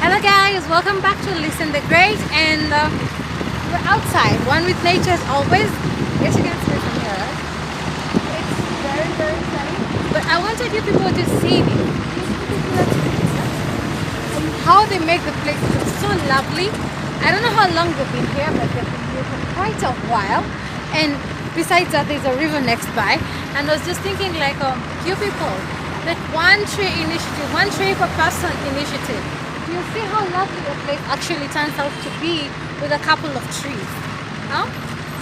Hello guys, welcome back to Listen the Great, and we're outside, one with nature as always. Yes, you can see it from here, right? It's very, very sunny. But I wanted you people to see these particular trees and how they make the place look so lovely. I don't know how long they've been here, but they've been here for quite a while. And besides that, there's a river next by. And I was just thinking, like, you people, that one tree initiative, one tree per person initiative. You see how lovely the place actually turns out to be with a couple of trees. Huh?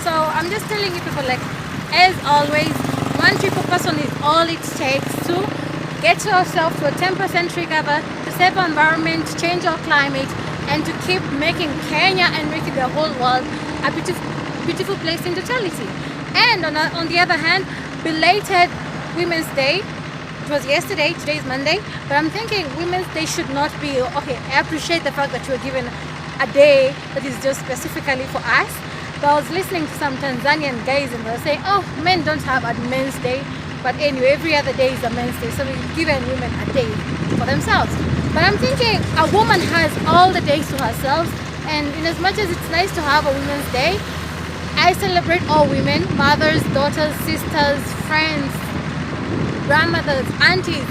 So I'm just telling you people, like, as always, one tree per person is all it takes to get yourself to a 10% tree cover, to save our environment, to change our climate, and to keep making Kenya and making the whole world a beautiful place in totality. And on the other hand, belated Women's Day. It was yesterday, today is Monday, but I'm thinking Women's Day should not be, okay, I appreciate the fact that you were given a day that is just specifically for us, but I was listening to some Tanzanian guys and they were saying, oh, men don't have a Men's Day, but anyway, every other day is a Men's Day, so we've given women a day for themselves. But I'm thinking a woman has all the days to herself, and in as much as it's nice to have a Women's Day, I celebrate all women, mothers, daughters, sisters, friends, grandmothers, aunties.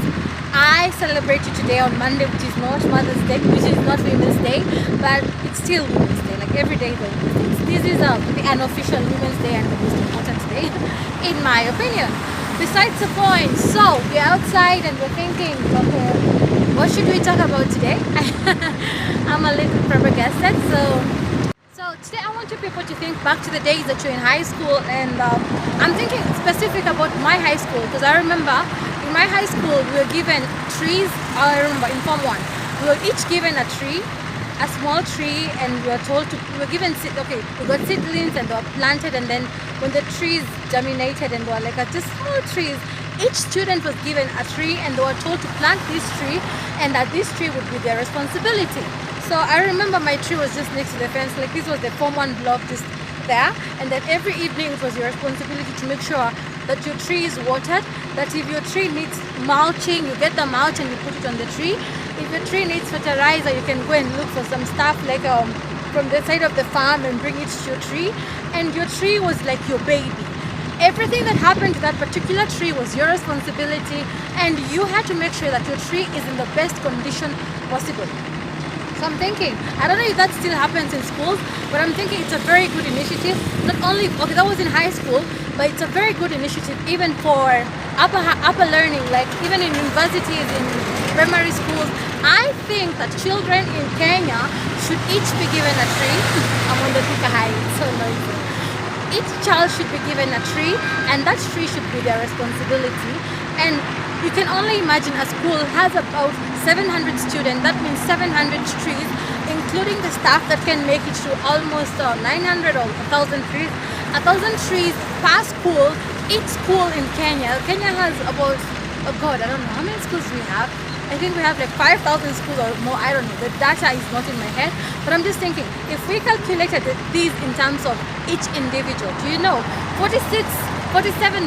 I celebrate you today on Monday, which is not Mother's Day, which is not Women's Day, but it's still Women's Day. Like every day is a Women's Day. This is the unofficial Women's Day and the most important day, in my opinion. Besides the point, so we're outside and we're thinking, okay, what should we talk about today? I'm a little flabbergasted, so today I want you people to think back to the days that you're in high school, and I'm thinking specific about my high school, because I remember in my high school we were given trees. I remember in Form 1 we were each given a tree, a small tree, and we were given we got seedlings and they were planted, and then when the trees germinated and they were like just small trees, each student was given a tree and they were told to plant this tree and that this tree would be their responsibility. So I remember my tree was just next to the fence, like this was the Form 1 block just there, and then every evening it was your responsibility to make sure that your tree is watered, that if your tree needs mulching, you get the mulch and you put it on the tree. If your tree needs fertilizer, you can go and look for some stuff like from the side of the farm and bring it to your tree, and your tree was like your baby. Everything that happened to that particular tree was your responsibility, and you had to make sure that your tree is in the best condition possible. So I'm thinking, I don't know if that still happens in schools, but I'm thinking it's a very good initiative. Not only, okay, that was in high school, but it's a very good initiative even for upper learning, like even in universities, in primary schools. I think that children in Kenya should each be given a tree. I'm on the Thika High, it's so noisy. Each child should be given a tree, and that tree should be their responsibility. And you can only imagine a school has about 700 students. That means 700 trees, including the staff that can make it to almost 900 or 1,000 trees. 1,000 trees per school. Each school in Kenya has about, oh God, I don't know how many schools we have. I think we have like 5,000 schools or more. I don't know. The data is not in my head, but I'm just thinking, if we calculated these in terms of each individual, do you know, 47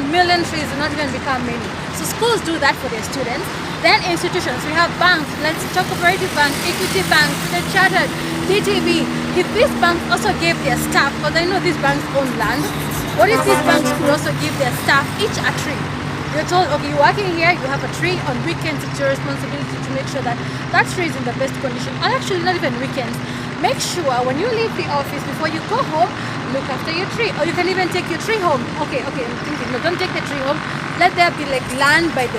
million trees do not even become many. So schools do that for their students. Then institutions, we have banks. Let's talk Cooperative Bank, Equity Bank, the Chartered, DTB. If these banks also gave their staff, because I know these banks own land, what if these banks could also give their staff each a tree? You're told, okay, you're working here, you have a tree. On weekends, it's your responsibility to make sure that that tree is in the best condition. Or actually, not even weekends. Make sure when you leave the office, before you go home, look after your tree. Or you can even take your tree home. Okay, I'm thinking, no, don't take the tree home. Let there be like land by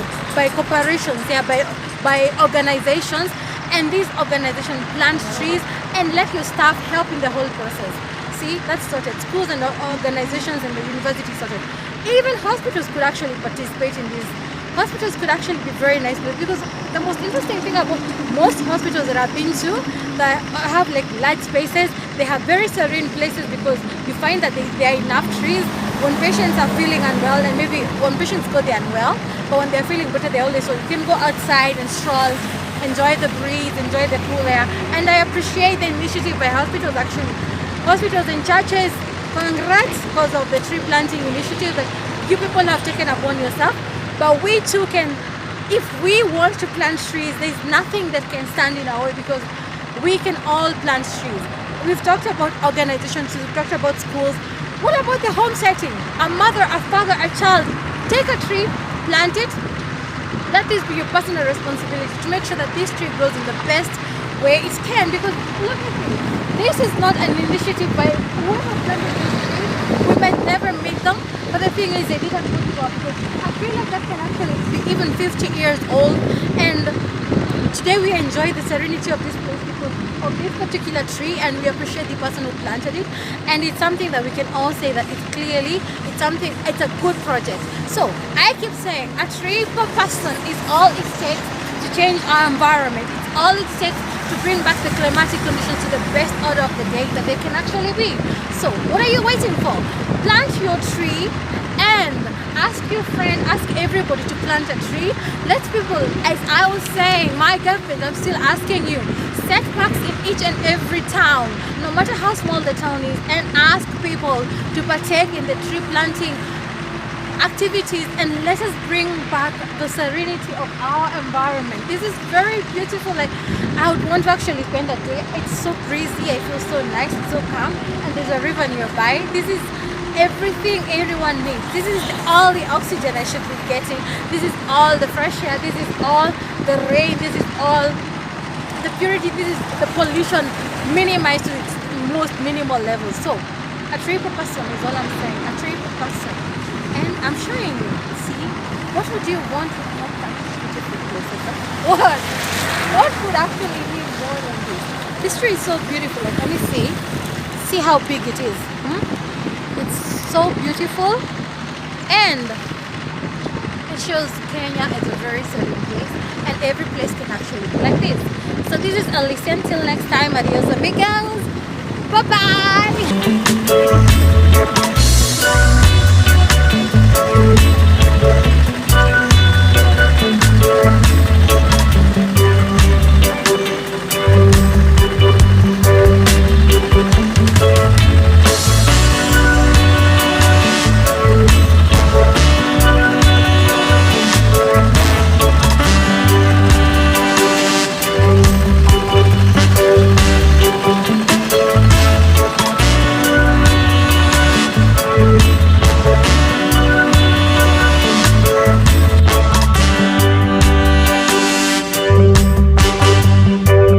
corporations, by organizations, and these organizations plant trees and let your staff help in the whole process. See, that's sorted. Schools and organizations and the university sorted. Even hospitals could actually participate in this. Hospitals could actually be very nice, because the most interesting thing about most hospitals that I've been to, that have like large spaces, they have very serene places, because you find that there are enough trees when patients are feeling unwell, and maybe when patients go there unwell, but when they're feeling better, they're always, so you can go outside and stroll, enjoy the breeze, enjoy the cool air. And I appreciate the initiative by hospitals actually. Hospitals and churches, congrats because of the tree planting initiative that you people have taken upon yourself. But we too can, if we want to plant trees, there's nothing that can stand in our way, because we can all plant trees. We've talked about organizations, we've talked about schools. What about the home setting? A mother, a father, a child, take a tree, plant it. Let this be your personal responsibility to make sure that this tree grows in the best way it can, because look at this. This is not an initiative by whoever planted this tree. We might never meet them, but the thing is they didn't put it off. I feel like that can actually be even 50 years old, and today we enjoy the serenity of this place because of this particular tree, and we appreciate the person who planted it, and it's something that we can all say that it's a good project. So I keep saying a tree per person is all it takes to change our environment. It's all it takes to bring back the climatic conditions to the best order of the day that they can actually be. So what are you waiting for? Plant your tree and ask your friend, ask everybody to plant a tree. Let people, as I was saying, my girlfriend, I'm still asking you, set parks in each and every town, no matter how small the town is, and ask people to partake in the tree planting activities, and let us bring back the serenity of our environment. This is very beautiful. Like, I would want to actually spend a day. It's so breezy, I feel so nice, it's so calm, and there's a river nearby. This is everything everyone needs. This is all the oxygen I should be getting. This is all the fresh air. This is all the rain. This is all the purity. This is the pollution minimized to its most minimal level. So a tree per person is all I'm saying. A tree per person. And I'm showing you. See, what would you want to come back to beautiful places? What could actually be more than this? This tree is so beautiful. Like, let me see how big it is. It's so beautiful, and it shows Kenya is a very certain place, and every place can actually be like this. So this is Elysian. Till next time, adios amigos. Bye bye.